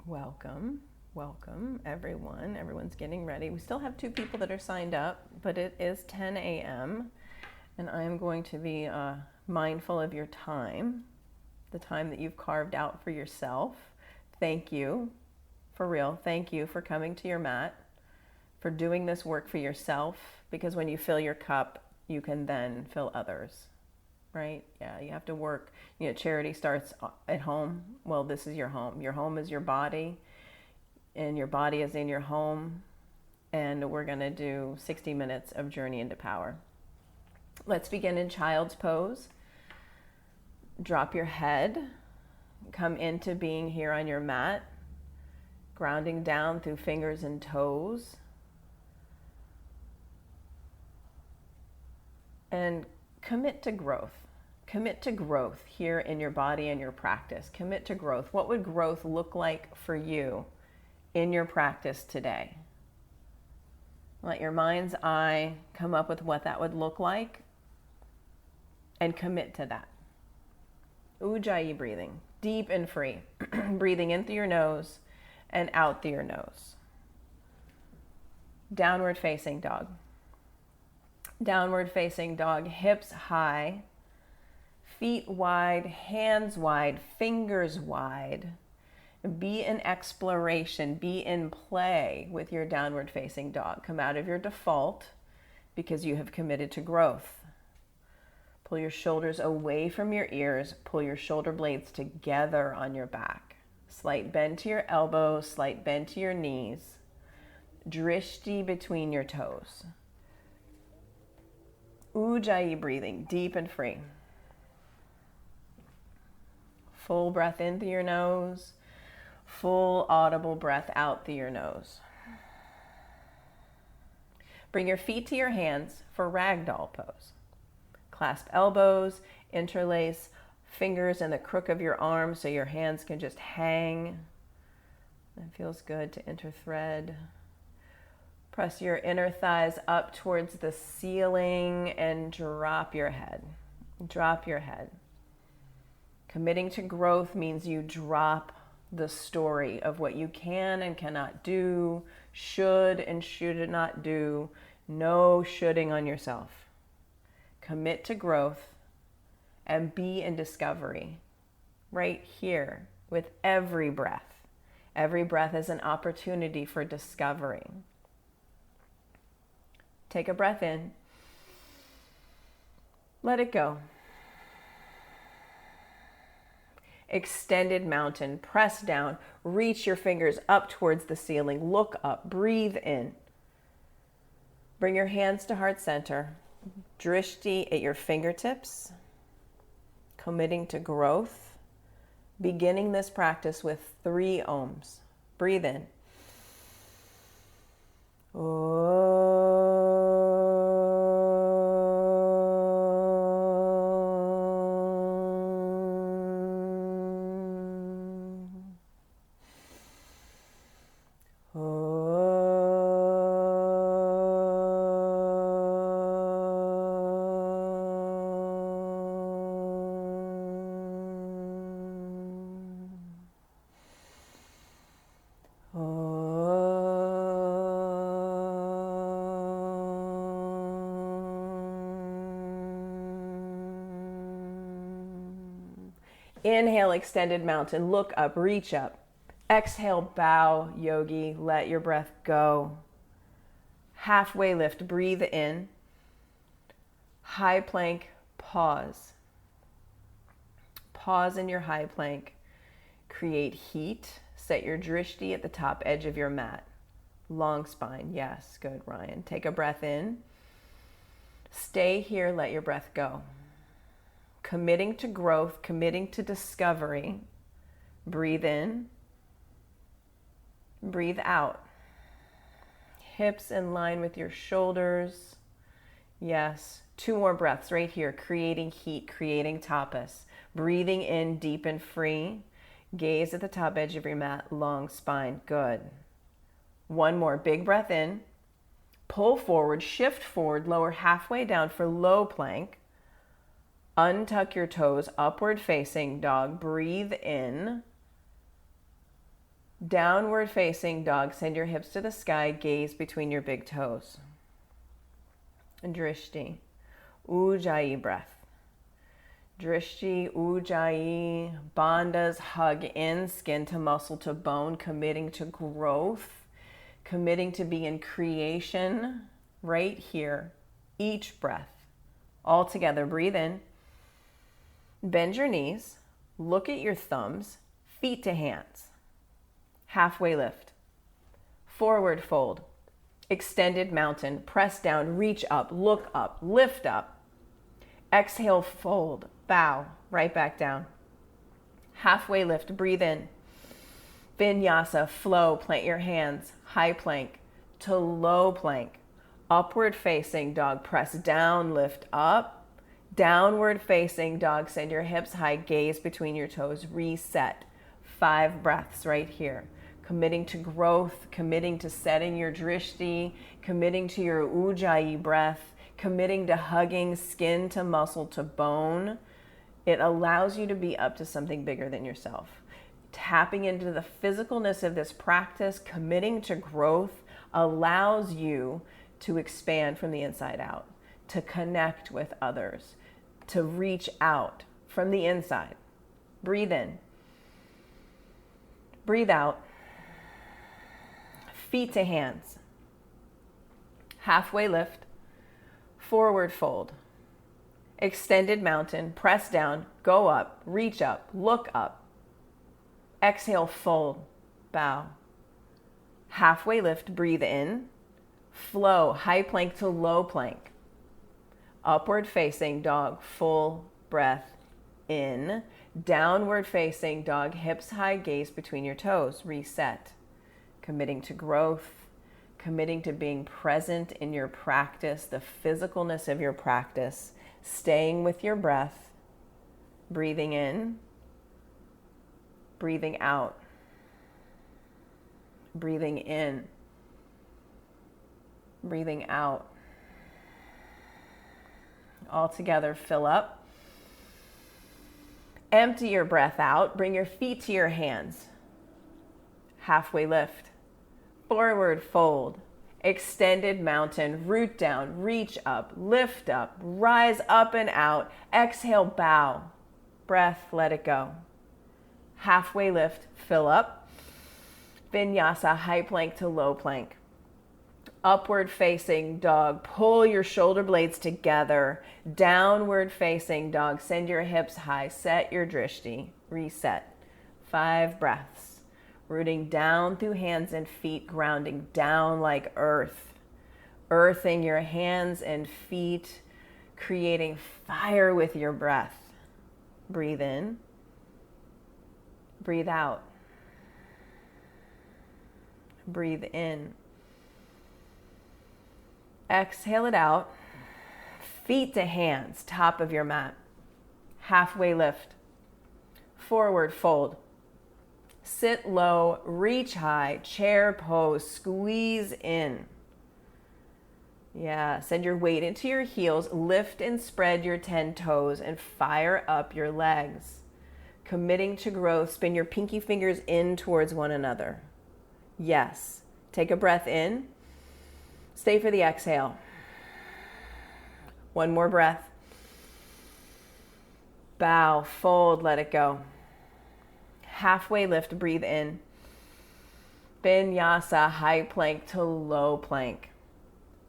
Welcome, welcome everyone. Everyone's getting ready. We still have 2 people that are signed up, but it is 10 a.m. and I am going to be mindful of your time, the time that you've carved out for yourself. Thank you, for real. Thank you for coming to your mat, for doing this work for yourself, because when you fill your cup, you can then fill others. Right? Yeah, you have to work. Charity starts at home. Well, this is your home. Your home is your body, and your body is in your home. And we're going to do 60 minutes of Journey into Power. Let's begin in child's pose. Drop your head. Come into being here on your mat, grounding down through fingers and toes. And commit to growth. Commit to growth here in your body and your practice. Commit to growth. What would growth look like for you in your practice today? Let your mind's eye come up with what that would look like and commit to that. Ujjayi breathing, deep and free. Breathing in through your nose and out through your nose. Downward facing dog. Downward facing dog, hips high, feet wide, hands wide, fingers wide. Be in exploration, be in play with your downward facing dog. Come out of your default because you have committed to growth. Pull your shoulders away from your ears, pull your shoulder blades together on your back. Slight bend to your elbows, slight bend to your knees. Drishti between your toes. Ujjayi breathing, deep and free. Full breath in through your nose, full audible breath out through your nose. Bring your feet to your hands for ragdoll pose. Clasp elbows, interlace fingers in the crook of your arm so your hands can just hang. It feels good to interthread. Press your inner thighs up towards the ceiling and drop your head. Drop your head. Committing to growth means you drop the story of what you can and cannot do, should and should not do. No shoulding on yourself. Commit to growth and be in discovery right here with every breath. Every breath is an opportunity for discovery. Take a breath in. Let it go. Extended mountain. Press down. Reach your fingers up towards the ceiling. Look up. Breathe in. Bring your hands to heart center. Drishti at your fingertips. Committing to growth. Beginning this practice with 3 ohms. Breathe in. Inhale, extended mountain. Look up, reach up. Exhale, bow, yogi. Let your breath go. Halfway lift, breathe in. High plank, pause. Pause in your high plank. Create heat. Set your drishti at the top edge of your mat. Long spine. Yes, good, Ryan. Take a breath in. Stay here, let your breath go. Committing to growth, committing to discovery. Breathe in. Breathe out. Hips in line with your shoulders. Yes. 2 more breaths right here. Creating heat, creating tapas. Breathing in deep and free. Gaze at the top edge of your mat. Long spine. Good. 1 more. Big breath in. Pull forward, shift forward, lower halfway down for low plank. Untuck your toes, upward facing dog. Breathe in. Downward facing dog. Send your hips to the sky. Gaze between your big toes. Drishti. Ujjayi breath. Drishti, Ujjayi. Bandhas, hug in, skin to muscle to bone, committing to growth, committing to be in creation right here. Each breath. All together. Breathe in. Bend your knees. Look at your thumbs. Feet to hands. Halfway lift. Forward fold. Extended mountain. Press down. Reach up. Look up. Lift up. Exhale, fold. Bow. Right back down. Halfway lift. Breathe in. Vinyasa. Flow. Plant your hands. High plank to low plank. Upward facing dog. Press down. Lift up. Downward facing dog. Send your hips high. Gaze between your toes. Reset. 5 breaths right here. Committing to growth, committing to setting your drishti, committing to your ujjayi breath, committing to hugging skin to muscle to bone. It allows you to be up to something bigger than yourself. Tapping into the physicalness of this practice, committing to growth, allows you to expand from the inside out, to connect with others, to reach out from the inside. Breathe in. Breathe out. Feet to hands. Halfway lift. Forward fold. Extended mountain. Press down. Go up. Reach up. Look up. Exhale, fold. Bow. Halfway lift. Breathe in. Flow. High plank to low plank. Upward facing dog. Full breath in. Downward facing dog. Hips high. Gaze between your toes. Reset. Committing to growth, committing to being present in your practice, the physicalness of your practice, staying with your breath, breathing in, breathing out, breathing in, breathing out. All together, fill up. Empty your breath out. Bring your feet to your hands. Halfway lift. Forward fold, extended mountain, root down, reach up, lift up, rise up and out, exhale, bow, breath, let it go. Halfway lift, fill up, vinyasa, high plank to low plank. Upward facing dog, pull your shoulder blades together, downward facing dog, send your hips high, set your drishti, reset, 5 breaths. Rooting down through hands and feet, grounding down like earth. Earthing your hands and feet, creating fire with your breath. Breathe in. Breathe out. Breathe in. Exhale it out. Feet to hands, top of your mat. Halfway lift. Forward fold. Sit low, reach high, chair pose, squeeze in. Yeah, send your weight into your heels, lift and spread your 10 toes and fire up your legs. Committing to growth, spin your pinky fingers in towards one another. Yes, take a breath in, stay for the exhale. One more breath. Bow, fold, let it go. Halfway lift, breathe in. Vinyasa, high plank to low plank.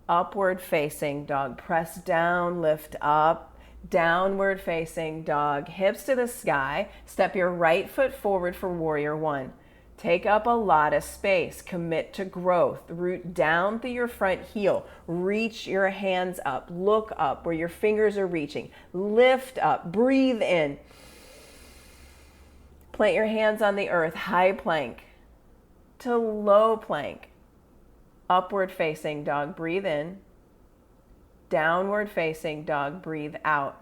Upward facing dog, press down, lift up. Downward facing dog, hips to the sky. Step your right foot forward for warrior 1. Take up a lot of space. Commit to growth. Root down through your front heel. Reach your hands up. Look up where your fingers are reaching. Lift up. Breathe in. Plant your hands on the earth, high plank to low plank. Upward facing dog, breathe in. Downward facing dog, breathe out.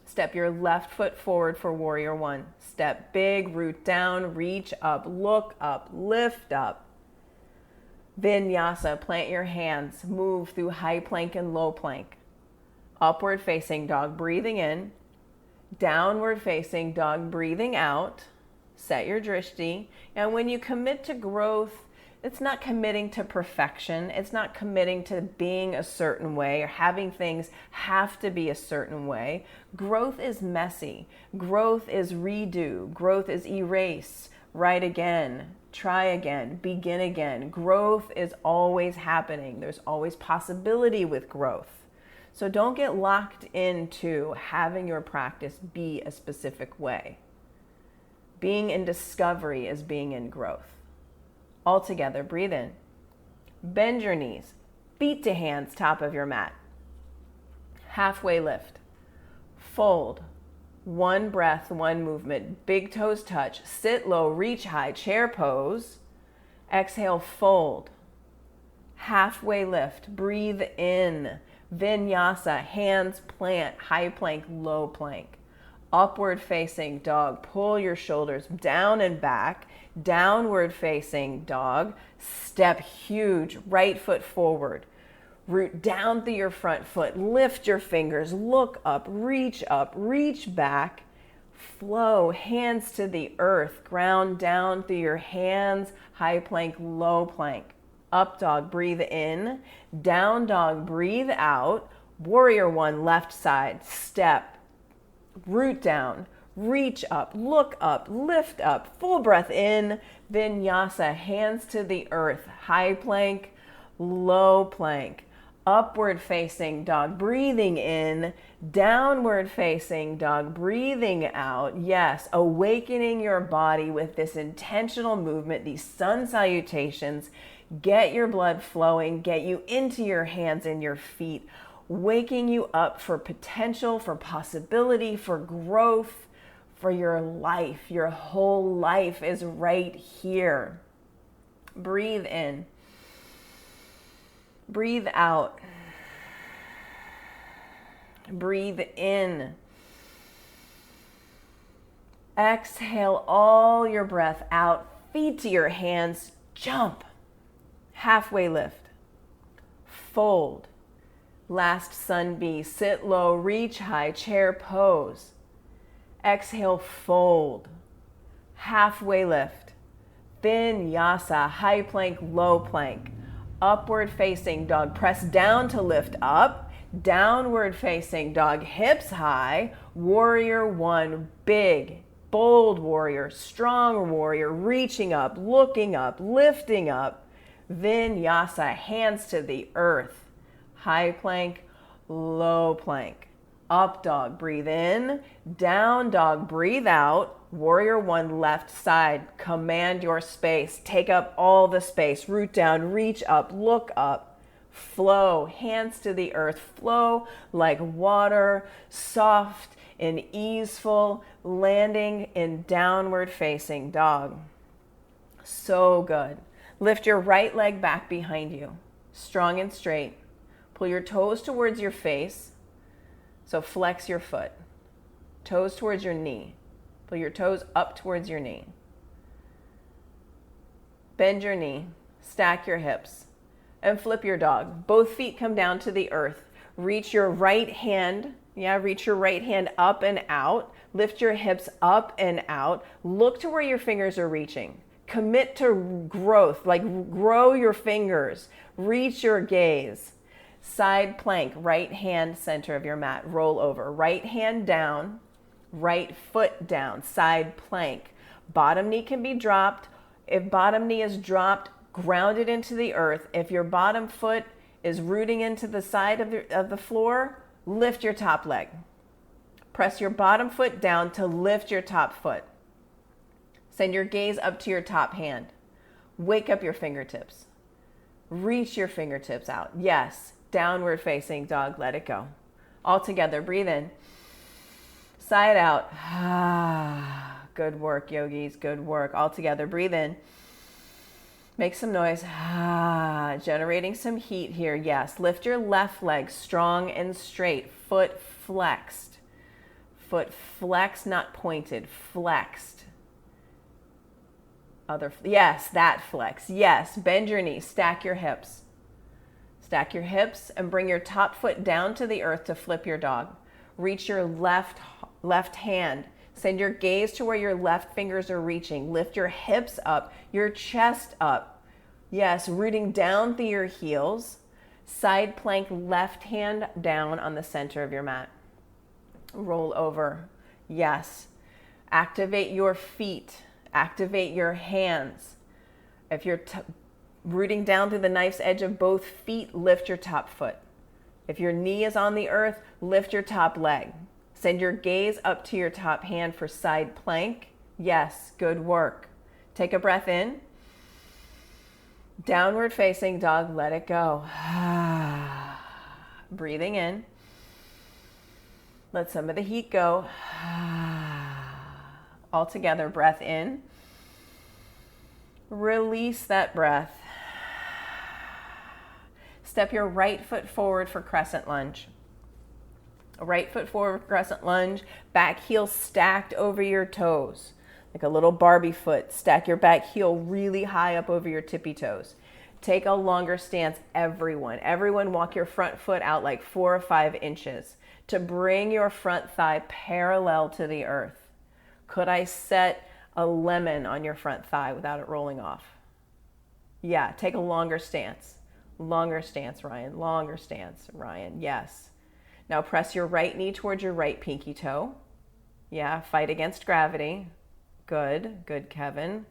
Step your left foot forward for warrior 1. Step big, root down, reach up, look up, lift up. Vinyasa, plant your hands, move through high plank and low plank. Upward facing dog, breathing in. Downward facing dog, breathing out. set your drishti. And when you commit to growth, it's not committing to perfection. It's not committing to being a certain way or having things have to be a certain way. Growth is messy. Growth is redo. Growth is erase, write again, try again, begin again. Growth is always happening. There's always possibility with growth. So don't get locked into having your practice be a specific way. Being in discovery is being in growth. All together, breathe in. Bend your knees. Feet to hands, top of your mat. Halfway lift. Fold. One breath, one movement. Big toes touch. Sit low, reach high, chair pose. Exhale, fold. Halfway lift. Breathe in. Vinyasa, hands plant, high plank, low plank. Upward facing dog. Pull your shoulders down and back. Downward facing dog. Step huge. Right foot forward. Root down through your front foot. Lift your fingers. Look up, reach back. Flow. Hands to the earth. Ground down through your hands. High plank, low plank. Up dog, breathe in. Down dog, breathe out. Warrior one, left side. Step. Root down. Reach up, look up, lift up, full breath in, vinyasa, hands to the earth, high plank, low plank, upward facing dog, breathing in, downward facing dog, breathing out. Yes, awakening your body with this intentional movement, these sun salutations, get your blood flowing, get you into your hands and your feet, waking you up for potential, for possibility, for growth, for your life. Your whole life is right here. Breathe in. Breathe out. Breathe in. Exhale all your breath out. Feet to your hands. Jump. Halfway lift. Fold. Last sun bee. Sit low, reach high, chair pose. Exhale, fold. Halfway lift. Vinyasa, high plank, low plank. Upward facing dog, press down to lift up. Downward facing dog, hips high. Warrior one, big, bold warrior, strong warrior, reaching up, looking up, lifting up. Vinyasa, hands to the earth. High plank, low plank. Up dog, breathe in. Down dog, breathe out. Warrior one, left side. Command your space. Take up all the space. Root down, reach up, look up. Flow, hands to the earth. Flow like water, soft and easeful, landing in downward facing dog. So good. Lift your right leg back behind you. Strong and straight. Pull your toes towards your face. So flex your foot. Toes towards your knee. Pull your toes up towards your knee. Bend your knee. Stack your hips. And flip your dog. Both feet come down to the earth. Reach your right hand. Reach your right hand up and out. Lift your hips up and out. Look to where your fingers are reaching. Commit to growth. Like grow your fingers. Reach your gaze. Side plank, right hand center of your mat, roll over. Right hand down, right foot down, side plank. Bottom knee can be dropped. If bottom knee is dropped, ground it into the earth. If your bottom foot is rooting into the side of the floor, lift your top leg. Press your bottom foot down to lift your top foot. Send your gaze up to your top hand. Wake up your fingertips. Reach your fingertips out. Yes. Downward facing dog, let it go. All together, breathe in. Side out. Good work, yogis, good work. All together, breathe in. Make some noise. Generating some heat here, yes. Lift your left leg strong and straight. Foot flexed. Foot flexed, not pointed, flexed. Yes, that flex. Yes, bend your knees, stack your hips. Stack your hips and bring your top foot down to the earth to flip your dog. Reach your left hand Send your gaze to where your left fingers are reaching. Lift your hips up, your chest up. Yes, rooting down through your heels. Side plank, left hand down on the center of your mat. Roll over. Yes. Activate your feet. Activate your hands. If you're rooting down through the knife's edge of both feet, lift your top foot. If your knee is on the earth, lift your top leg. Send your gaze up to your top hand for side plank. Yes, good work. Take a breath in. Downward facing dog, let it go. Breathing in. Let some of the heat go. All together, breath in. Release that breath. Step your right foot forward for crescent lunge. Right foot forward, crescent lunge. Back heel stacked over your toes. Like a little Barbie foot. Stack your back heel really high up over your tippy toes. Take a longer stance, everyone. Everyone walk your front foot out like 4 or 5 inches to bring your front thigh parallel to the earth. Could I set a lemon on your front thigh without it rolling off? Yeah, take a longer stance. Longer stance, Ryan. Longer stance, Ryan. Yes. Now press your right knee towards your right pinky toe. Yeah, fight against gravity. Good. Good, Kevin.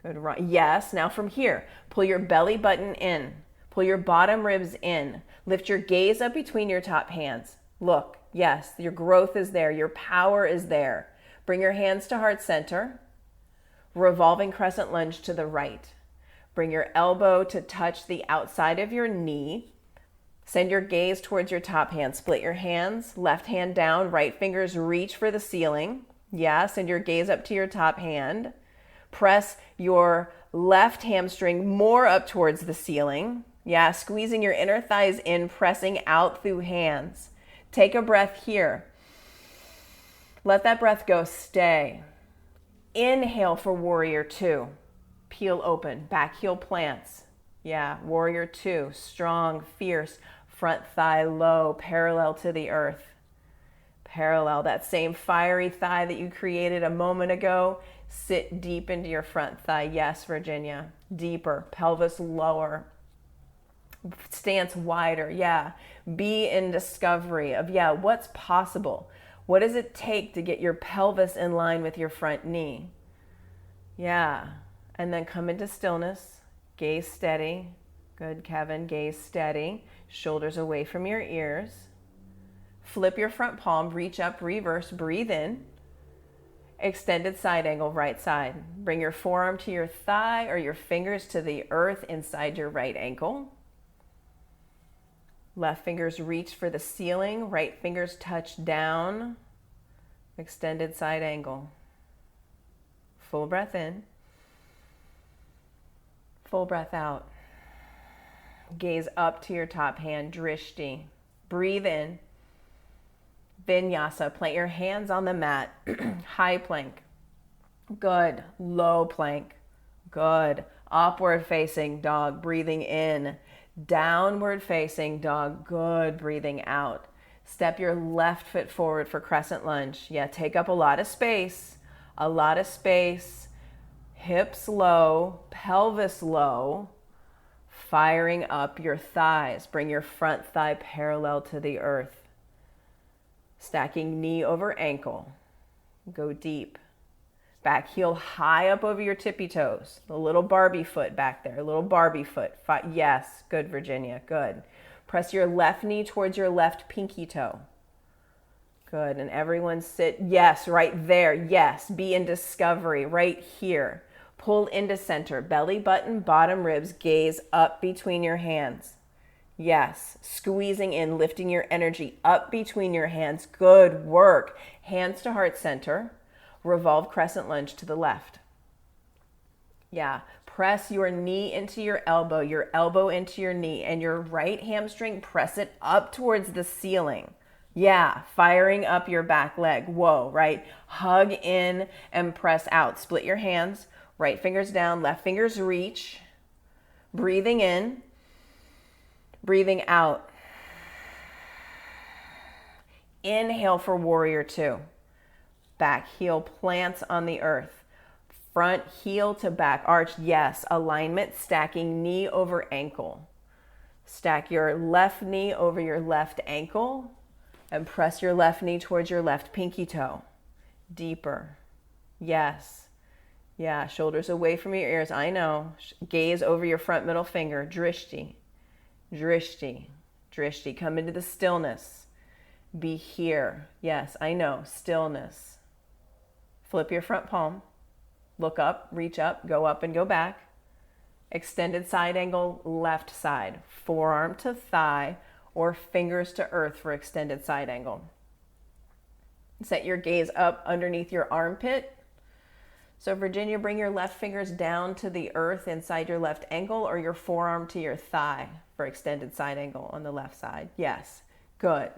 Good, Ryan. Yes. Now from here, pull your belly button in. Pull your bottom ribs in. Lift your gaze up between your top hands. Look. Yes, your growth is there. Your power is there. Bring your hands to heart center. Revolving crescent lunge to the right. Bring your elbow to touch the outside of your knee. Send your gaze towards your top hand. Split your hands, left hand down, right fingers reach for the ceiling. Yeah, send your gaze up to your top hand. Press your left hamstring more up towards the ceiling. Yeah, squeezing your inner thighs in, pressing out through hands. Take a breath here. Let that breath go. Stay. Inhale for warrior 2. Peel open. Back heel plants. Yeah, warrior 2. Strong, fierce. Front thigh low, parallel to the earth. Parallel. That same fiery thigh that you created a moment ago. Sit deep into your front thigh. Yes, Virginia. Deeper. Pelvis lower. Stance wider. Yeah. Be in discovery of, what's possible. What does it take to get your pelvis in line with your front knee? Yeah. And then come into stillness. Gaze steady. Good, Kevin. Gaze steady. Shoulders away from your ears. Flip your front palm. Reach up, reverse. Breathe in. Extended side angle, right side. Bring your forearm to your thigh or your fingers to the earth inside your right ankle. Left fingers reach for the ceiling. Right fingers touch down. Extended side angle. Full breath in. Full breath out. Gaze up to your top hand, drishti. Breathe in. Vinyasa. Plant your hands on the mat. High plank. Good. Low plank. Good. Upward facing dog. Breathing in. Downward facing dog. Good. Breathing out. Step your left foot forward for crescent lunge. Yeah, take up a lot of space. A lot of space. Hips low. Pelvis low. Firing up your thighs. Bring your front thigh parallel to the earth. Stacking knee over ankle. Go deep. Back heel high up over your tippy toes. A little Barbie foot back there. A little Barbie foot. Yes. Good, Virginia. Good. Press your left knee towards your left pinky toe. Good. And everyone sit. Yes, right there. Yes. Be in discovery right here. Pull into center. Belly button, bottom ribs. Gaze up between your hands. Yes. Squeezing in, lifting your energy up between your hands. Good work. Hands to heart center. Revolve crescent lunge to the left. Yeah. Press your knee into your elbow into your knee, and your right hamstring, press it up towards the ceiling. Yeah. Firing up your back leg. Whoa, right? Hug in and press out. Split your hands. Right fingers down, left fingers reach. Breathing in. Breathing out. Inhale for warrior 2. Back heel plants on the earth. Front heel to back arch. Yes. Alignment, stacking knee over ankle. Stack your left knee over your left ankle and press your left knee towards your left pinky toe. Deeper. Yes. Yeah, shoulders away from your ears. I know. Gaze over your front middle finger. Drishti. Drishti. Drishti. Come into the stillness. Be here. Yes, I know. Stillness. Flip your front palm. Look up, reach up, go up and go back. Extended side angle, left side. Forearm to thigh or fingers to earth for extended side angle. Set your gaze up underneath your armpit. So Virginia, bring your left fingers down to the earth inside your left ankle or your forearm to your thigh for extended side angle on the left side. Yes, good.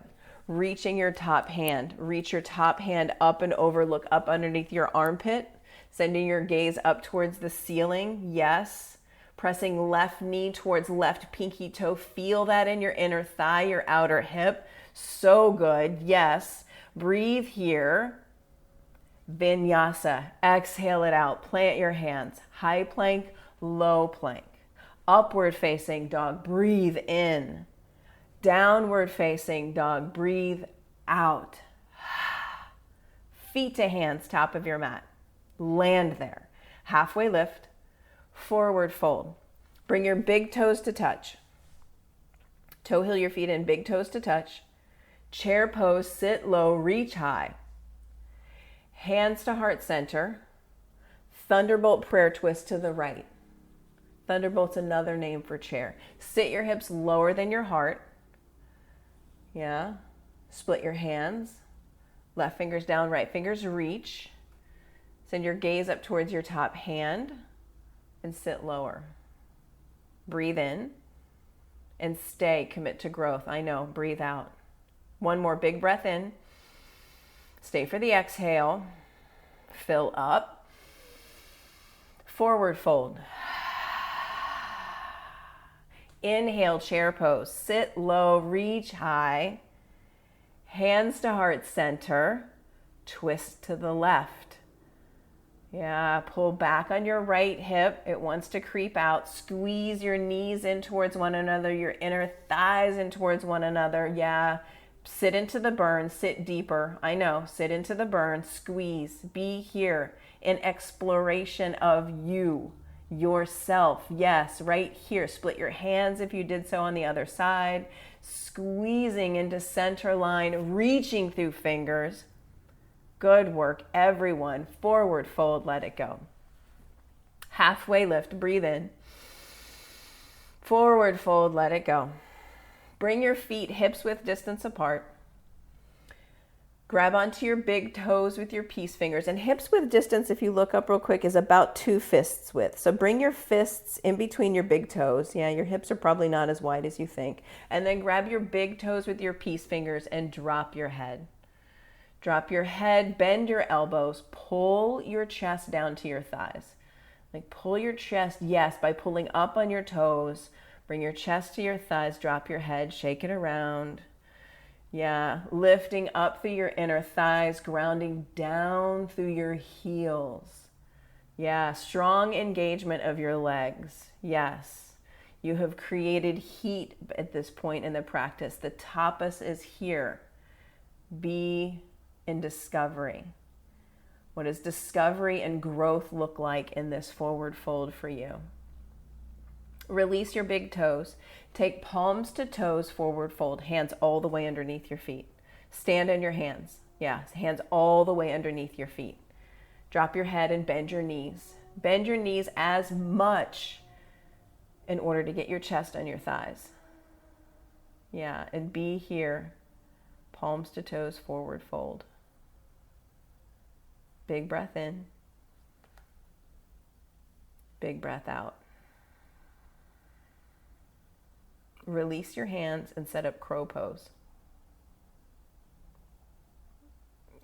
Reaching your top hand. Reach your top hand up and over. Look up underneath your armpit. Sending your gaze up towards the ceiling. Yes. Pressing left knee towards left pinky toe. Feel that in your inner thigh, your outer hip. So good. Yes. Breathe here. Vinyasa. Exhale it out. Plant your hands. High plank, low plank. Upward facing dog. Breathe in. Downward facing dog. Breathe out. Feet to hands, top of your mat. Land there. Halfway lift. Forward fold. Bring your big toes to touch. Toe heel your feet in, big toes to touch. Chair pose, sit low, reach high. Hands to heart center. Thunderbolt prayer twist to the right. Thunderbolt's another name for chair. Sit your hips lower than your heart. Yeah. Split your hands. Left fingers down, right fingers reach. Send your gaze up towards your top hand and sit lower. Breathe in and stay. Commit to growth. I know. Breathe out. One more big breath in. Stay for the exhale. Fill up. Forward fold. Inhale, chair pose. Sit low, reach high. Hands to heart center. Twist to the left. Yeah, pull back on your right hip. It wants to creep out. Squeeze your knees in towards one another, your inner thighs in towards one another. Yeah, sit into the burn, sit deeper. I know, sit into the burn, squeeze. Be here in exploration of you, yourself. Yes, right here. Split your hands if you did so on the other side. Squeezing into center line, reaching through fingers. Good work, everyone. Forward fold, let it go. Halfway lift, breathe in. Forward fold, let it go. Bring your feet hips width distance apart. Grab onto your big toes with your peace fingers. And hips width distance, if you look up real quick, is about 2 fists width. So bring your fists in between your big toes. Yeah, your hips are probably not as wide as you think. And then grab your big toes with your peace fingers and drop your head. Drop your head, bend your elbows, pull your chest down to your thighs. Like pull your chest, yes, by pulling up on your toes. Bring your chest to your thighs, drop your head, shake it around. Yeah, lifting up through your inner thighs, grounding down through your heels. Yeah, strong engagement of your legs. Yes, you have created heat at this point in the practice. The tapas is here. Be in discovery. What does discovery and growth look like in this forward fold for you? Release your big toes. Take palms to toes, forward fold, hands all the way underneath your feet. Stand on your hands. Yeah, hands all the way underneath your feet. Drop your head and bend your knees. Bend your knees as much in order to get your chest on your thighs. Yeah, and be here. Palms to toes, forward fold. Big breath in. Big breath out. Release your hands and set up crow pose.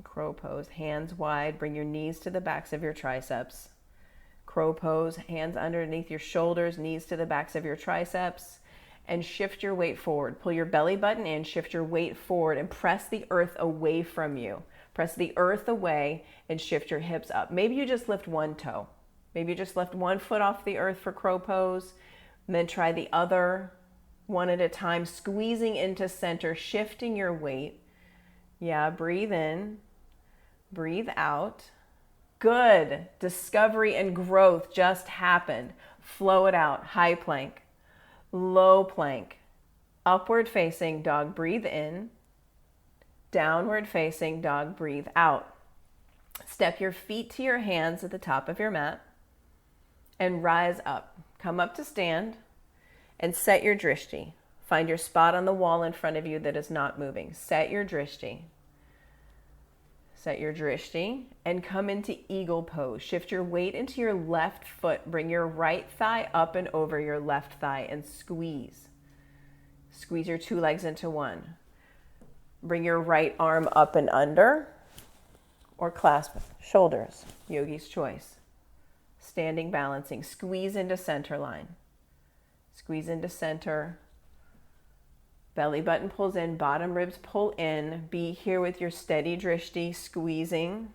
Crow pose, hands wide. Bring your knees to the backs of your triceps. Crow pose, hands underneath your shoulders, knees to the backs of your triceps. And shift your weight forward. Pull your belly button in, shift your weight forward, and press the earth away from you. Press the earth away and shift your hips up. Maybe you just lift one toe. Maybe you just lift one foot off the earth for crow pose, and then try the other one at a time, squeezing into center, shifting your weight. Yeah, breathe in, breathe out. Good. Discovery and growth just happened. Flow it out. High plank, low plank, upward facing dog, breathe in, downward facing dog, breathe out. Step your feet to your hands at the top of your mat and rise up. Come up to stand and set your drishti. Find your spot on the wall in front of you that is not moving. Set your drishti. Set your drishti and come into eagle pose. Shift your weight into your left foot. Bring your right thigh up and over your left thigh and squeeze. Squeeze your two legs into one. Bring your right arm up and under or clasp shoulders. Yogi's choice. Standing, balancing. Squeeze into center line. Squeeze into center. Belly button pulls in, bottom ribs pull in. Be here with your steady drishti, squeezing.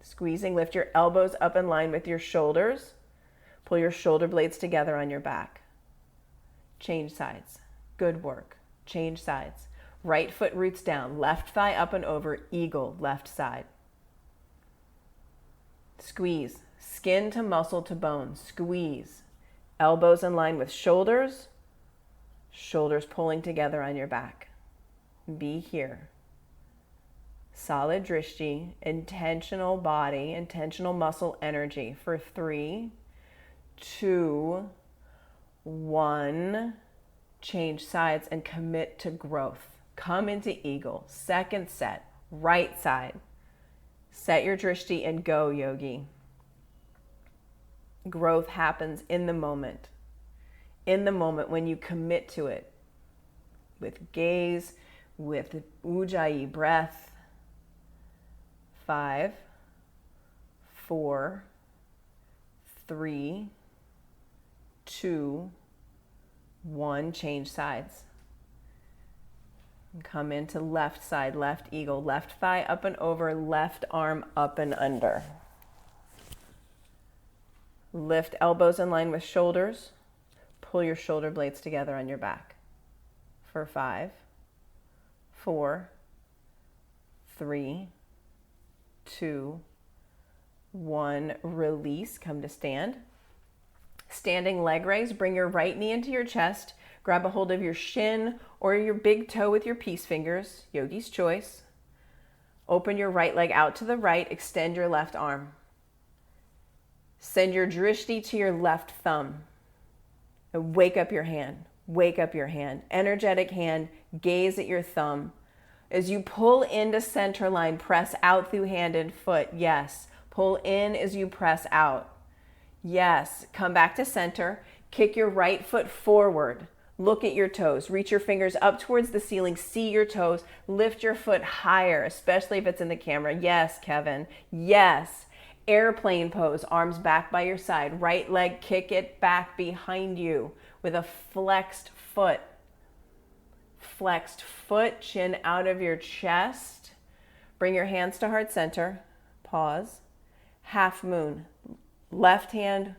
Squeezing, lift your elbows up in line with your shoulders. Pull your shoulder blades together on your back. Change sides. Good work. Change sides. Right foot roots down, left thigh up and over, eagle, left side. Squeeze, skin to muscle to bone, squeeze. Elbows in line with shoulders. Shoulders pulling together on your back. Be here. Solid drishti, intentional body, intentional muscle energy for 3, 2, 1. Change sides and commit to growth. Come into eagle. Second set, right side. Set your drishti and go, yogi. Growth happens in the moment. In the moment when you commit to it with gaze, with ujjayi breath. 5, 4, 3, 2, 1. Change sides. Come into left side, left eagle, left thigh up and over, left arm up and under. Lift elbows in line with shoulders. Pull your shoulder blades together on your back for 5, 4, 3, 2, 1. Release, come to stand. Standing leg raise, bring your right knee into your chest. Grab a hold of your shin or your big toe with your peace fingers, yogi's choice. Open your right leg out to the right, extend your left arm. Send your drishti to your left thumb. And wake up your hand, wake up your hand. Energetic hand, gaze at your thumb. As you pull into center line, press out through hand and foot, yes. Pull in as you press out, yes. Come back to center, kick your right foot forward. Look at your toes. Reach your fingers up towards the ceiling. See your toes. Lift your foot higher, especially if it's in the camera. Yes, Kevin. Yes. Airplane pose. Arms back by your side. Right leg, kick it back behind you with a flexed foot. Flexed foot, chin out of your chest. Bring your hands to heart center. Pause. Half moon. Left hand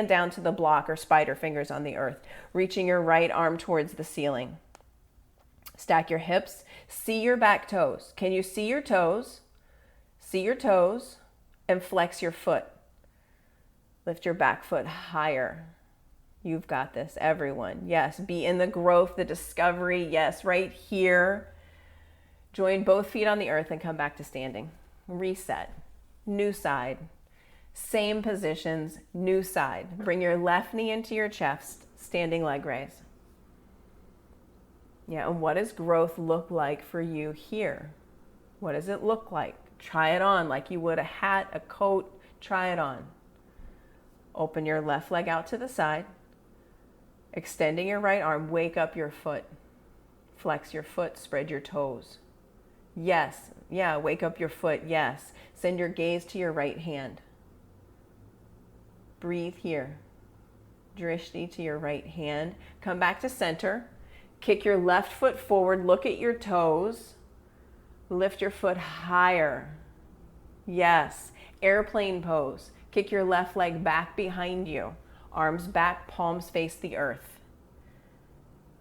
down to the block or spider fingers on the earth, reaching your right arm towards the ceiling. Stack your hips. See your back toes. Can you see your toes? See your toes and flex your foot. Lift your back foot higher. You've got this, everyone. Yes, be in the growth, the discovery. Yes, right here. Join both feet on the earth and come back to standing. Reset. New side. Same positions, new side. Bring your left knee into your chest, standing leg raise. Yeah, and what does growth look like for you here? What does it look like? Try it on like you would a hat, a coat. Try it on. Open your left leg out to the side. Extending your right arm, wake up your foot. Flex your foot, spread your toes. Yes, yeah, wake up your foot, yes. Send your gaze to your right hand. Breathe here. Drishti to your right hand. Come back to center. Kick your left foot forward. Look at your toes. Lift your foot higher. Yes. Airplane pose. Kick your left leg back behind you. Arms back, palms face the earth.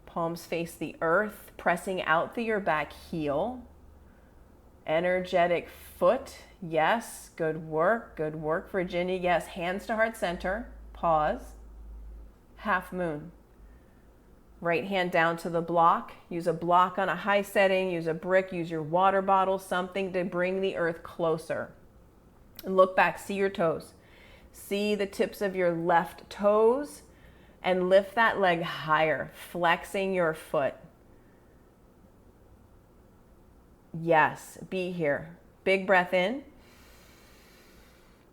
Palms face the earth, pressing out through your back heel. Energetic foot. Yes. Good work. Good work, Virginia. Yes. Hands to heart center. Pause. Half moon. Right hand down to the block. Use a block on a high setting. Use a brick. Use your water bottle. Something to bring the earth closer. And look back. See your toes. See the tips of your left toes. And lift that leg higher. Flexing your foot. Yes. Be here. Big breath in.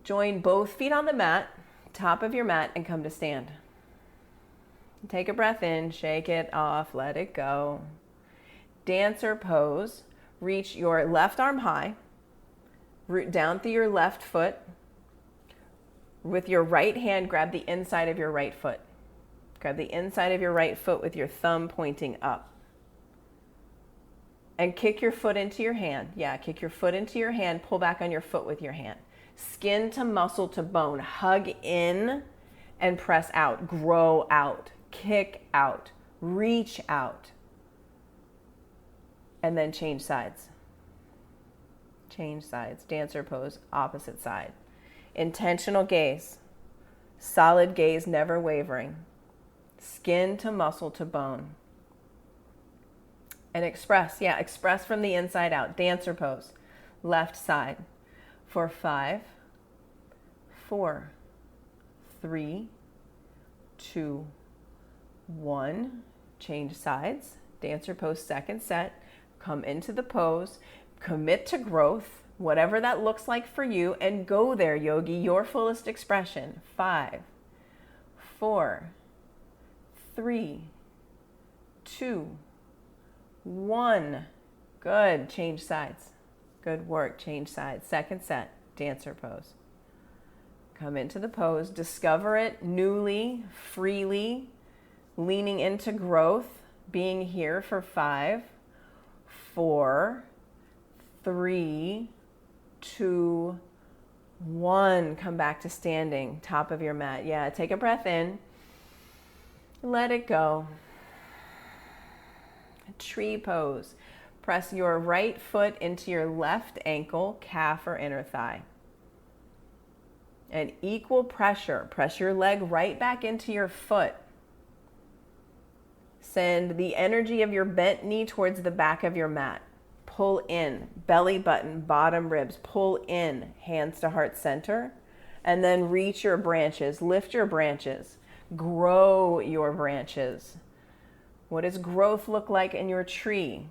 Join both feet on the mat. Top of your mat. And come to stand. Take a breath in, shake it off, let it go. Dancer pose. Reach your left arm high. Root down through your left foot. With your right hand, grab the inside of your right foot. Grab the inside of your right foot with your thumb pointing up. And kick your foot into your hand. Yeah, kick your foot into your hand. Pull back on your foot with your hand. Skin to muscle to bone. Hug in and press out. Grow out. Kick out, reach out, and then change sides. Change sides. Dancer pose, opposite side. Intentional gaze. Solid gaze, never wavering. Skin to muscle to bone. And express, express from the inside out. Dancer pose, left side. For 5, 4, 3, 2, 1, change sides, dancer pose, second set, come into the pose, commit to growth, whatever that looks like for you, and go there, yogi, your fullest expression. 5, 4, 3, 2, 1. Good, change sides. Good work, change sides. Second set, dancer pose. Come into the pose, discover it newly, freely, leaning into growth, being here for 5, 4, 3, 2, 1. Come back to standing, top of your mat. Yeah, take a breath in. Let it go. Tree pose. Press your right foot into your left ankle, calf, or inner thigh. And equal pressure. Press your leg right back into your foot. Send the energy of your bent knee towards the back of your mat. Pull in, belly button, bottom ribs. Pull in, hands to heart center. And then reach your branches, lift your branches, grow your branches. What does growth look like in your tree?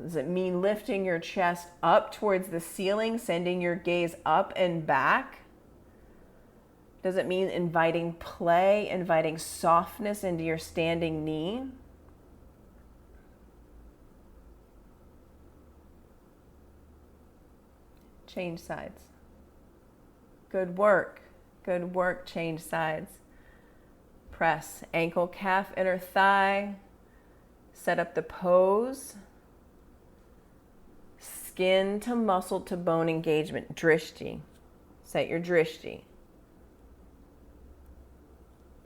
Does it mean lifting your chest up towards the ceiling, sending your gaze up and back? Does it mean inviting play, inviting softness into your standing knee? Change sides. Good work. Good work. Change sides. Press ankle, calf, inner thigh. Set up the pose. Skin to muscle to bone engagement. Drishti. Set your drishti.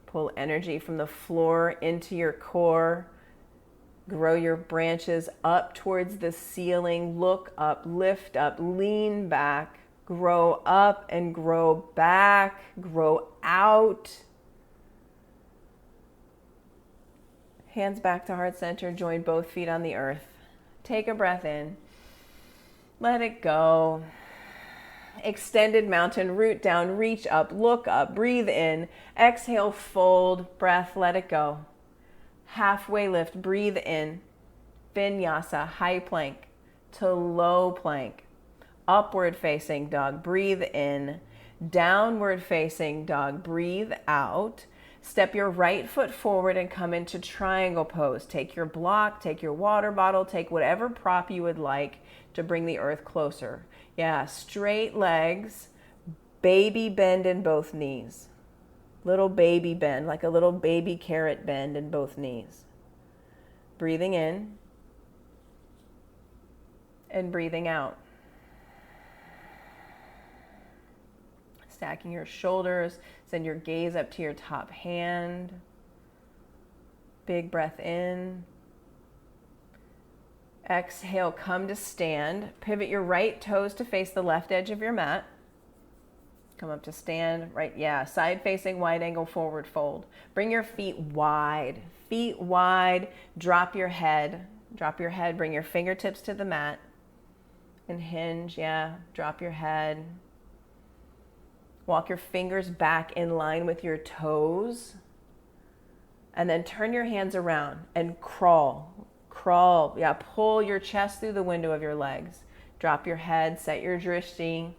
Pull energy from the floor into your core. Grow your branches up towards the ceiling. Look up, lift up, lean back. Grow up and grow back. Grow out. Hands back to heart center. Join both feet on the earth. Take a breath in. Let it go. Extended mountain, root down, reach up, look up, breathe in, exhale, fold, breath, let it go. Halfway lift, breathe in, vinyasa, high plank to low plank. Upward facing dog, breathe in, downward facing dog, breathe out. Step your right foot forward and come into triangle pose. Take your block, take your water bottle, take whatever prop you would like to bring the earth closer. Yeah, straight legs, baby bend in both knees. Little baby bend, like a little baby carrot bend in both knees. Breathing in. and breathing out. Stacking your shoulders, send your gaze up to your top hand. Big breath in. Exhale, come to stand. Pivot your right toes to face the left edge of your mat. Come up to stand, right, yeah, side facing, wide angle, forward fold. Bring your feet wide, drop your head, bring your fingertips to the mat and hinge, yeah, drop your head. Walk your fingers back in line with your toes and then turn your hands around and crawl, yeah, pull your chest through the window of your legs. Drop your head, set your drishti.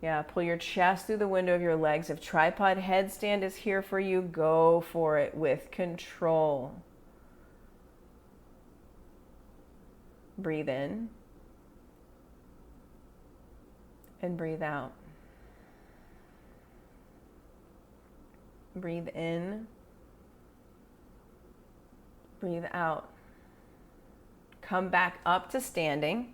Yeah, pull your chest through the window of your legs. If tripod headstand is here for you, go for it with control. Breathe in and breathe out. Breathe in, breathe out. Come back up to standing.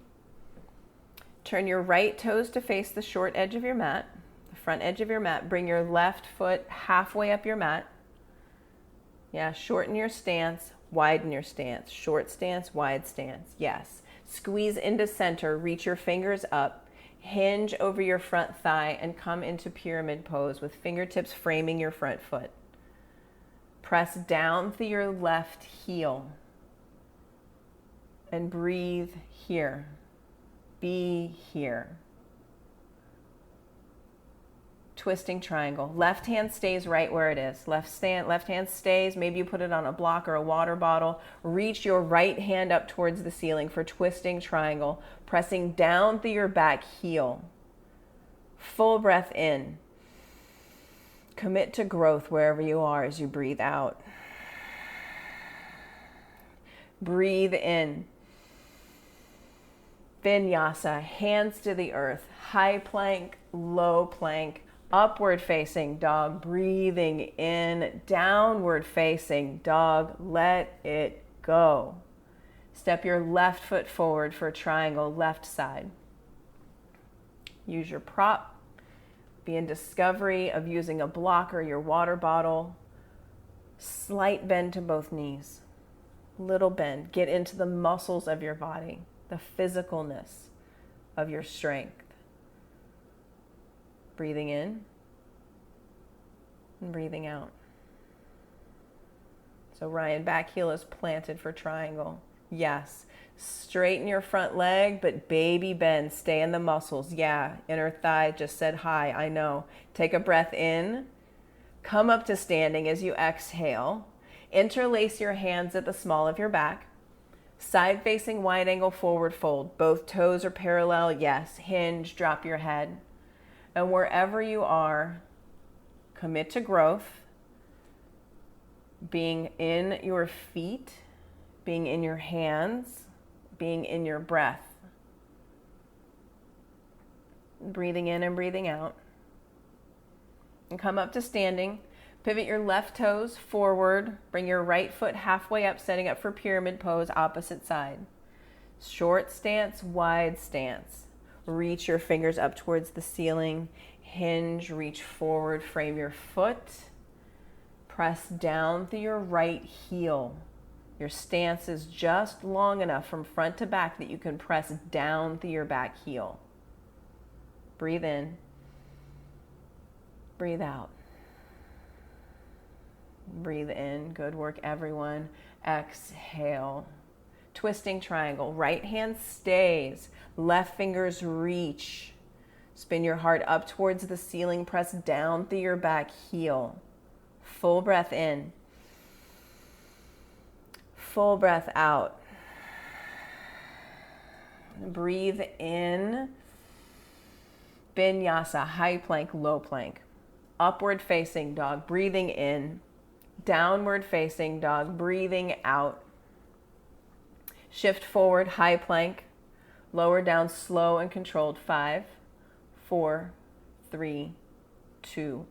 Turn your right toes to face the short edge of your mat, the front edge of your mat. Bring your left foot halfway up your mat. Yeah, shorten your stance, widen your stance. Short stance, wide stance. Yes. Squeeze into center, reach your fingers up, hinge over your front thigh, and come into pyramid pose with fingertips framing your front foot. Press down through your left heel and breathe here. Be here. Twisting triangle. Left hand stays right where it is. Left hand stays. Maybe you put it on a block or a water bottle. Reach your right hand up towards the ceiling for twisting triangle, pressing down through your back heel. Full breath in. Commit to growth wherever you are as you breathe out. Breathe in. Vinyasa, hands to the earth, high plank, low plank, upward facing dog, breathing in, downward facing dog, let it go. Step your left foot forward for triangle, left side. Use your prop. Be in discovery of using a block or your water bottle. Slight bend to both knees. Little bend. Get into the muscles of your body, the physicalness of your strength. Breathing in and breathing out. So Ryan, back heel is planted for triangle. Yes. Straighten your front leg, but baby bend. Stay in the muscles. Yeah. Inner thigh just said hi. I know. Take a breath in. Come up to standing as you exhale. Interlace your hands at the small of your back. Side facing wide angle forward fold. Both toes are parallel. Yes. Hinge. Drop your head. And wherever you are, commit to growth. Being in your feet, being in your hands, being in your breath. Breathing in and breathing out. And come up to standing. Pivot your left toes forward. Bring your right foot halfway up, setting up for pyramid pose, opposite side. Short stance, wide stance. Reach your fingers up towards the ceiling. Hinge, reach forward, frame your foot. Press down through your right heel. Your stance is just long enough from front to back that you can press down through your back heel. Breathe in. Breathe out. Breathe in. Good work, everyone. Exhale. Twisting triangle. Right hand stays. Left fingers reach. Spin your heart up towards the ceiling. Press down through your back heel. Full breath in. Full breath out. Breathe in. Vinyasa, high plank, low plank. Upward facing dog, breathing in. Downward facing dog, breathing out. Shift forward, high plank. Lower down, slow and controlled. 5, 4, 3, 2,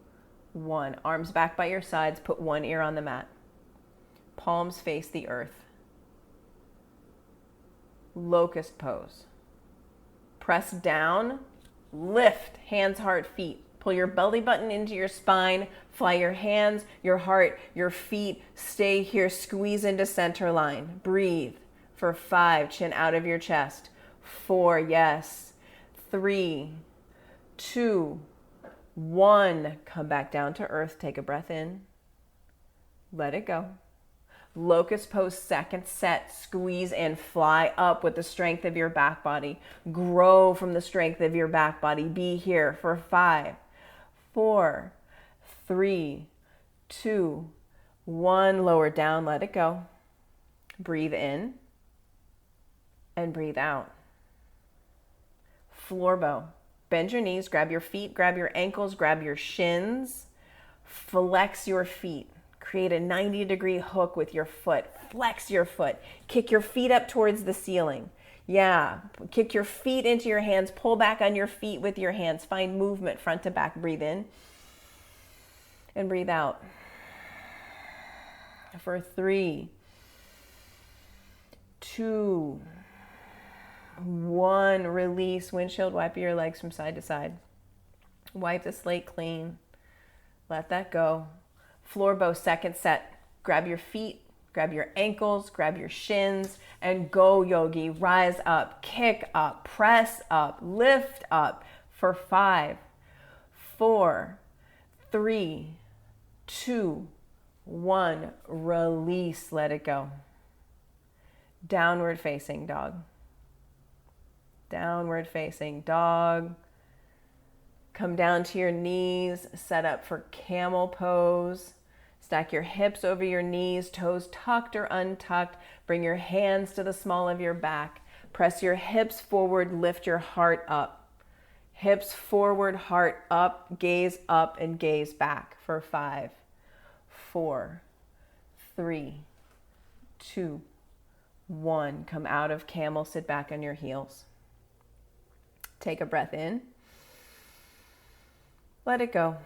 1. Arms back by your sides. Put one ear on the mat. Palms face the earth. Locust pose. Press down, lift, hands, heart, feet. Pull your belly button into your spine, fly your hands, your heart, your feet. Stay here, squeeze into center line. Breathe for 5, chin out of your chest. 4, yes. 3, 2, 1. Come back down to earth. Take a breath in. Let it go. Locust pose, second set. Squeeze and fly up with the strength of your back body. Grow from the strength of your back body. Be here for 5, 4, 3, 2, 1. Lower down. Let it go. Breathe in and breathe out. Floor bow. Bend your knees, grab your feet, grab your ankles, grab your shins. Flex your feet. Create a 90-degree hook with your foot. Flex your foot. Kick your feet up towards the ceiling. Yeah, kick your feet into your hands. Pull back on your feet with your hands. Find movement front to back. Breathe in and breathe out. For 3, 2, 1. Release. Windshield wiper your legs from side to side. Wipe the slate clean. Let that go. Floor bow, second set. Grab your feet, grab your ankles, grab your shins, and go, yogi. Rise up, kick up, press up, lift up for 5, 4, 3, 2, 1. Release. Let it go. Downward facing dog. Downward facing dog. Come down to your knees, set up for camel pose. Stack your hips over your knees, toes tucked or untucked. Bring your hands to the small of your back. Press your hips forward, lift your heart up. Hips forward, heart up, and gaze back for 5, 4, 3, 2, 1. Come out of camel, sit back on your heels. Take a breath in. Let it go.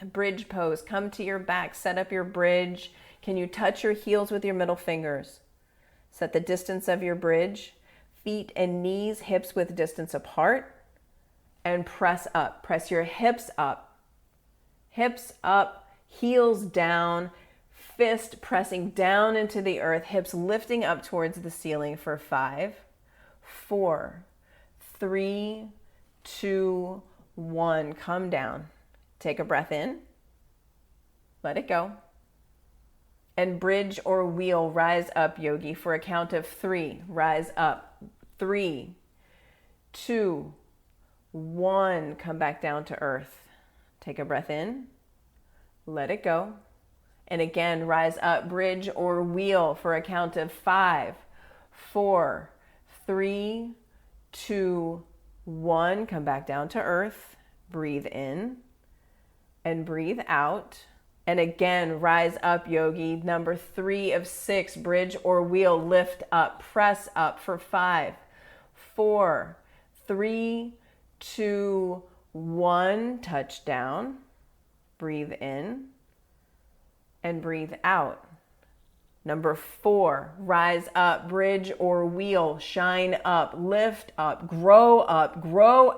Bridge pose. Come to your back. Set up your bridge. Can you touch your heels with your middle fingers? Set the distance of your bridge. Feet and knees, hips width distance apart. And press up. Press your hips up. Hips up, heels down. Fist pressing down into the earth. Hips lifting up towards the ceiling for 5, 4, 3, 2, 1. Come down. Take a breath in. Let it go. And bridge or wheel, rise up, yogi, for a count of 3. Rise up. 3, 2, 1. Come back down to earth. Take a breath in. Let it go. And again, rise up, bridge or wheel for a count of 5, 4, 3, 2, 1. Come back down to earth. Breathe in and breathe out. And again, rise up, yogi. Number 3 of 6, bridge or wheel, lift up, press up for 5, 4, 3, 2, 1. Touch down. Breathe in and breathe out. Number 4, rise up, bridge or wheel, shine up, lift up, grow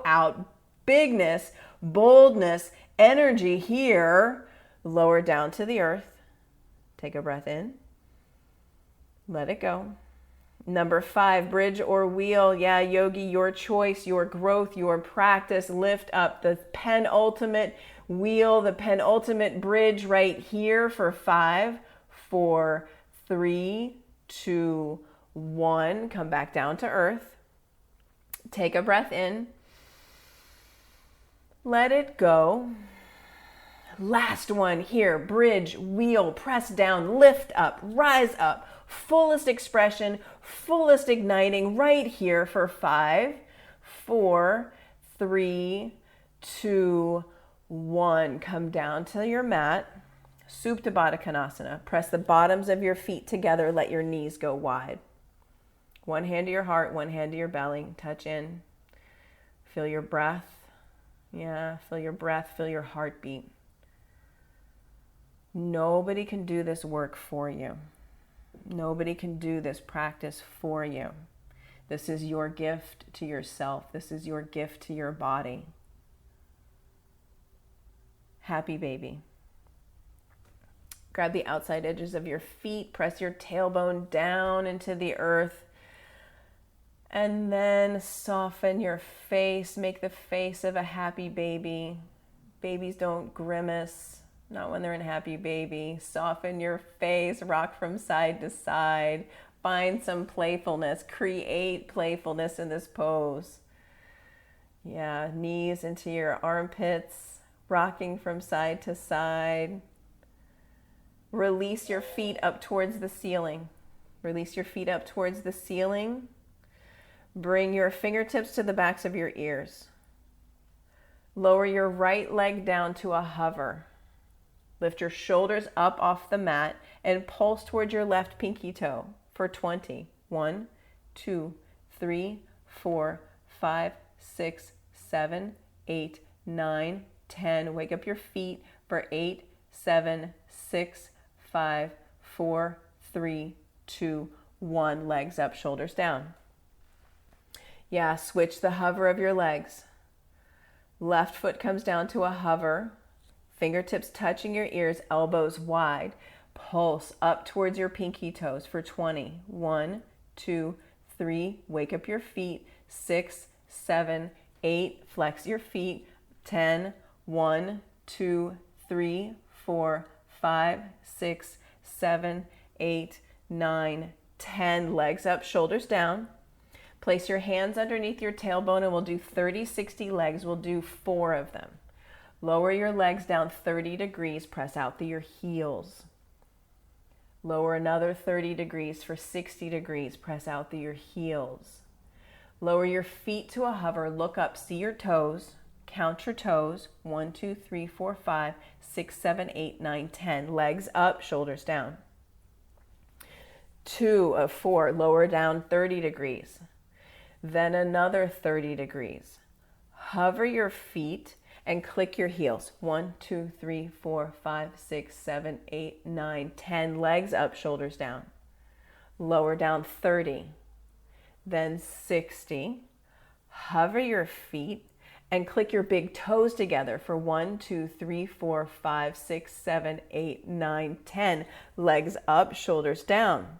out. Bigness, boldness, energy here. Lower down to the earth. Take a breath in. Let it go. Number 5, bridge or wheel. Yeah, yogi, your choice, your growth, your practice. Lift up the penultimate wheel, the penultimate bridge right here for 5, 4, 3, 2, 1. Come back down to earth. Take a breath in. Let it go. Last one here. Bridge, wheel, press down, lift up, rise up. Fullest expression, fullest igniting right here for 5, 4, 3, 2, 1. Come down to your mat. Supta Baddha Konasana. Press the bottoms of your feet together. Let your knees go wide. One hand to your heart, one hand to your belly. Touch in. Feel your breath. Yeah, feel your breath, feel your heartbeat. Nobody can do this work for you. Nobody can do this practice for you. This is your gift to yourself. This is your gift to your body. Happy baby. Grab the outside edges of your feet, press your tailbone down into the earth, and then soften your face. Make the face of a happy baby. Babies don't grimace, not when they're in happy baby. Soften your face, rock from side to side. Find some playfulness, create playfulness in this pose. Yeah, knees into your armpits, rocking from side to side. Release your feet up towards the ceiling. Release your feet up towards the ceiling. Bring your fingertips to the backs of your ears. Lower your right leg down to a hover. Lift your shoulders up off the mat and pulse towards your left pinky toe for 20. 1, 2, 3, 4, 5, 6, 7, 8, 9, 10. Wake up your feet for 8, 7, 6, 5, 4, 3, 2, 1. Legs up, shoulders down. Yeah, switch the hover of your legs. Left foot comes down to a hover. Fingertips touching your ears, elbows wide. Pulse up towards your pinky toes for 20. 1, 2, 3. Wake up your feet. 6, 7, 8. Flex your feet. 10. 1, 2, 3, 4, 5, 6, 7, 8, 9, 10. Legs up, shoulders down. Place your hands underneath your tailbone and we'll do 30, 60 legs. We'll do 4 of them. Lower your legs down 30 degrees. Press out through your heels. Lower another 30 degrees for 60 degrees. Press out through your heels. Lower your feet to a hover. Look up. See your toes. Count your toes. 1, 2, 3, 4, 5, 6, 7, 8, 9, 10. Legs up, shoulders down. 2 of 4. Lower down 30 degrees. Then another 30 degrees. Hover your feet and click your heels. 1, 2, 3, 4, 5, 6, 7, 8, 9, 10. Legs up, shoulders down. Lower down 30. Then 60. Hover your feet and click your big toes together for 1, 2, 3, 4, 5, 6, 7, 8, 9, 10. Legs up, shoulders down.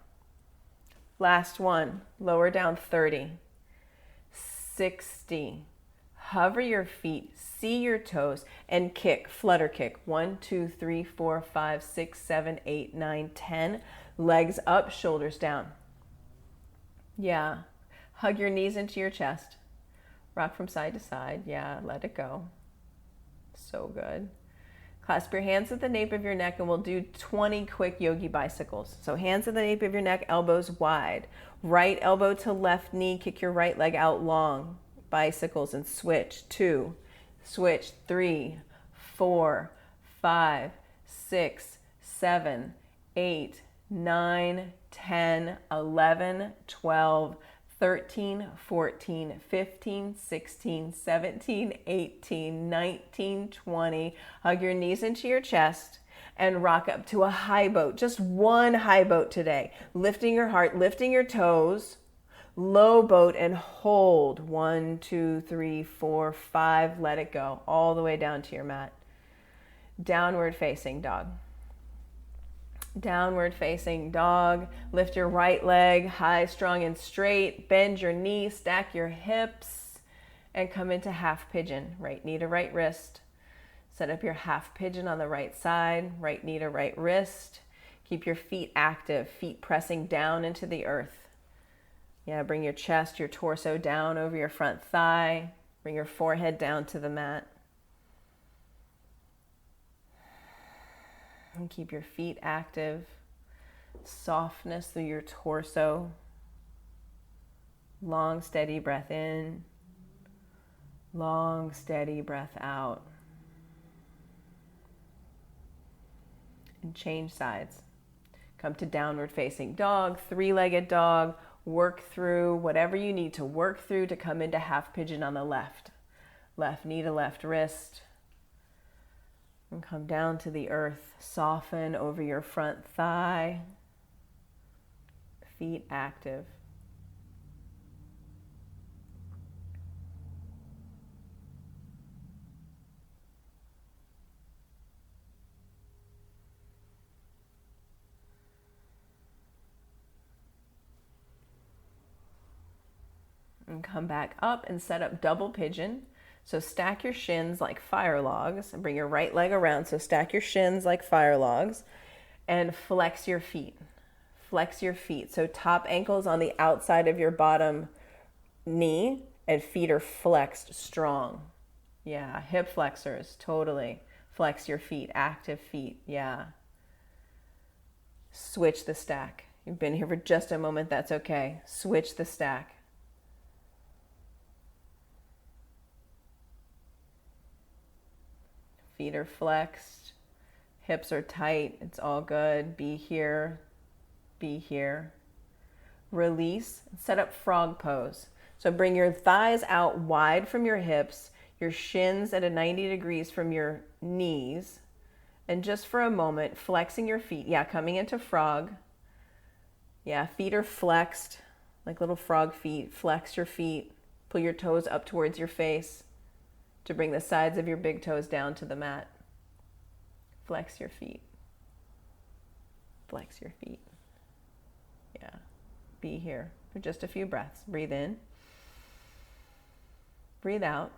Last one. Lower down 30. 60. Hover your feet, see your toes, and kick, flutter kick. 1, 2, 3, 4, 5, 6, 7, 8, 9, 10. Legs up, shoulders down. Yeah. Hug your knees into your chest. Rock from side to side. Yeah, let it go. So good. Clasp your hands at the nape of your neck and we'll do 20 quick yogi bicycles. So hands at the nape of your neck, elbows wide. Right elbow to left knee, kick your right leg out long. Bicycles and switch. 2, switch. 3, 4, 5, 6, 7, 8, 9, 10, 11, 12, 13, 14, 15, 16, 17, 18, 19, 20. Hug your knees into your chest and rock up to a high boat. Just one high boat today. Lifting your heart, lifting your toes. Low boat and hold. 1, 2, 3, 4, 5. Let it go all the way down to your mat. Downward facing dog. Downward facing dog. Lift your right leg high, strong, and straight. Bend your knee, stack your hips, and come into half pigeon. Right knee to right wrist. Set up your half pigeon on the right side. Right knee to right wrist. Keep your feet active, feet pressing down into the earth. Yeah, bring your chest, your torso down over your front thigh. Bring your forehead down to the mat. And keep your feet active. Softness through your torso. Long, steady breath in. Long, steady breath out. And change sides. Come to downward facing dog, 3-legged dog. Work through whatever you need to work through to come into half pigeon on the left. Left knee to left wrist. And come down to the earth. Soften over your front thigh. Feet active. And come back up and set up double pigeon. So stack your shins like fire logs and bring your right leg around. So stack your shins like fire logs and flex your feet. Flex your feet. So top ankles on the outside of your bottom knee and feet are flexed strong. Yeah, hip flexors, totally. Flex your feet, active feet, yeah. Switch the stack. You've been here for just a moment, that's okay. Switch the stack. Feet are flexed, hips are tight, it's all good. Be here, be here. Release, set up frog pose. So bring your thighs out wide from your hips, your shins at a 90 degrees from your knees. And just for a moment, flexing your feet. Yeah, coming into frog. Yeah, feet are flexed, like little frog feet. Flex your feet. Pull your toes up towards your face to bring the sides of your big toes down to the mat. Flex your feet. Flex your feet. Yeah, be here for just a few breaths. Breathe in. Breathe out.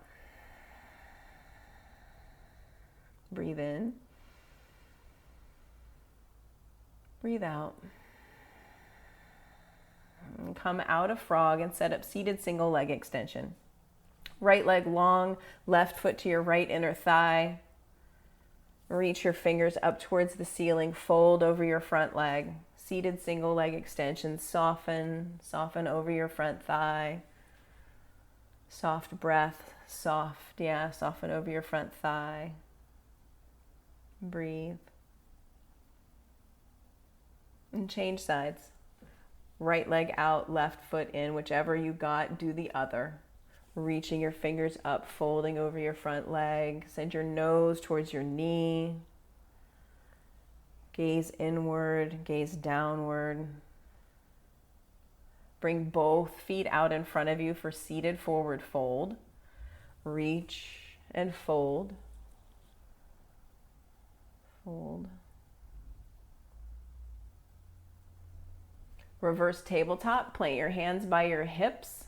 Breathe in. Breathe out. And come out of frog and set up seated single leg extension. Right leg long, left foot to your right inner thigh. Reach your fingers up towards the ceiling, fold over your front leg. Seated single leg extension, soften over your front thigh. Soft breath, soften over your front thigh. Breathe. And change sides. Right leg out, left foot in, whichever you got, do the other. Reaching your fingers up, folding over your front leg. Send your nose towards your knee. Gaze inward, gaze downward. Bring both feet out in front of you for seated forward fold. Reach and fold. Fold. Reverse tabletop. Plant your hands by your hips.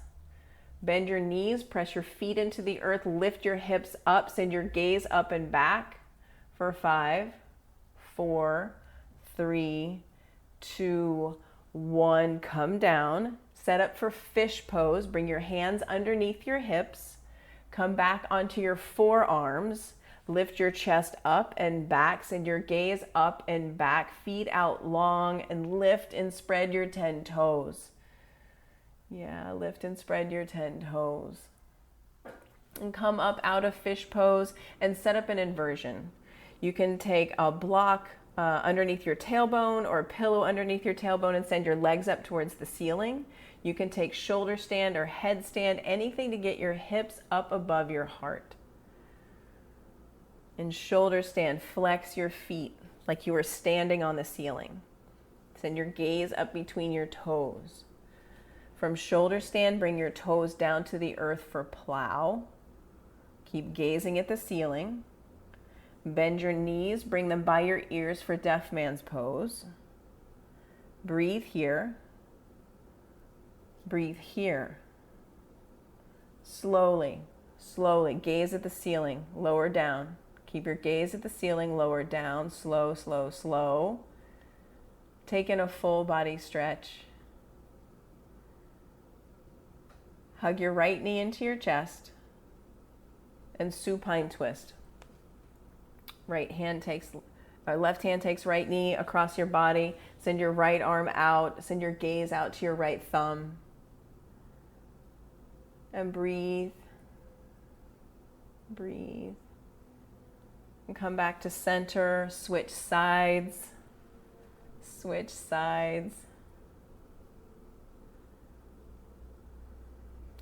Bend your knees, press your feet into the earth, lift your hips up, send your gaze up and back for 5, 4, 3, 2, 1. Come down. Set up for fish pose. Bring your hands underneath your hips. Come back onto your forearms. Lift your chest up and back. Send your gaze up and back. Feet out long and lift and spread your 10 toes. Yeah, lift and spread your 10 toes. And come up out of fish pose and set up an inversion. You can take a block underneath your tailbone or a pillow underneath your tailbone and send your legs up towards the ceiling. You can take shoulder stand or headstand, anything to get your hips up above your heart. In shoulder stand, flex your feet like you were standing on the ceiling. Send your gaze up between your toes. From shoulder stand, bring your toes down to the earth for plow. Keep gazing at the ceiling. Bend your knees, bring them by your ears for deaf man's pose. Breathe here. Breathe here. Slowly, slowly, gaze at the ceiling, lower down. Keep your gaze at the ceiling, lower down, slow, slow, slow. Take in a full body stretch. Hug your right knee into your chest and supine twist. Left hand takes right knee across your body. Send your right arm out. Send your gaze out to your right thumb. And breathe. Breathe. And come back to center. Switch sides. Switch sides.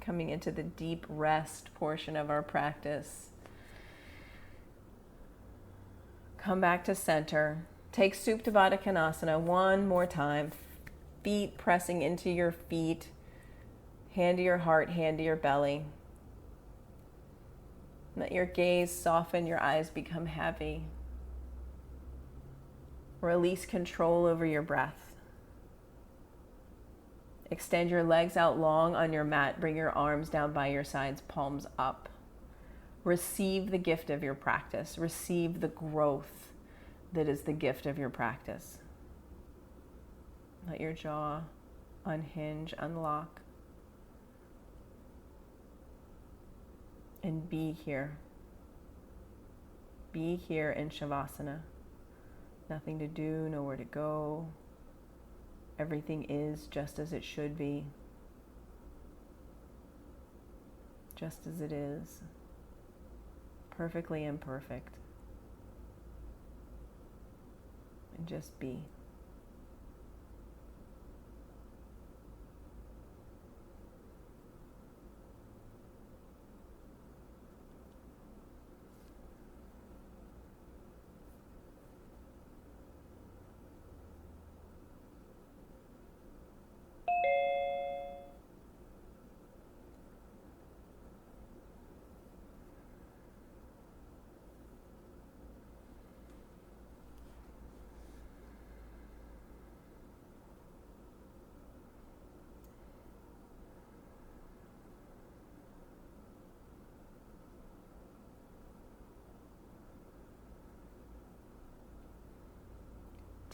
Coming into the deep rest portion of our practice. Come back to center. Take Supta Baddha Konasana one more time. Feet pressing into your feet. Hand to your heart, hand to your belly. Let your gaze soften, your eyes become heavy. Release control over your breath. Extend your legs out long on your mat. Bring your arms down by your sides, palms up. Receive the gift of your practice. Receive the growth that is the gift of your practice. Let your jaw unhinge, unlock, and be here. Be here in Shavasana. Nothing to do, nowhere to go. Everything is just as it should be. Just as it is. Perfectly imperfect. And just be.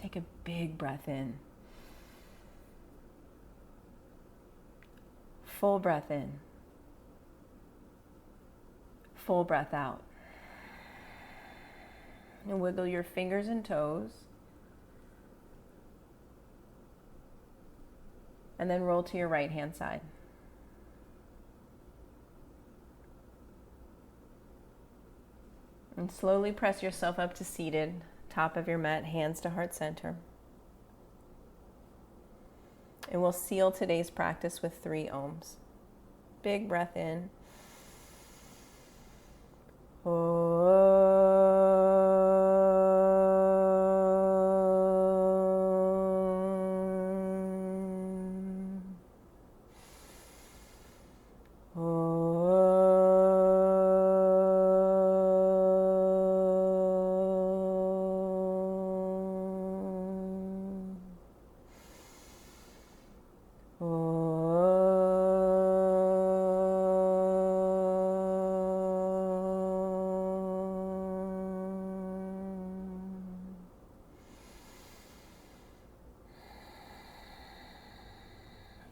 Take a big breath in. Full breath in. Full breath out. And wiggle your fingers and toes. And then roll to your right hand side. And slowly press yourself up to seated. Top of your mat, hands to heart center. And we'll seal today's practice with 3 ohms. Big breath in.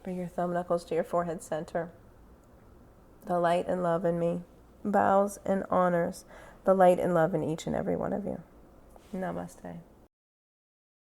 Bring your thumb knuckles to your forehead center. The light and love in me bows and honors the light and love in each and every one of you. Namaste.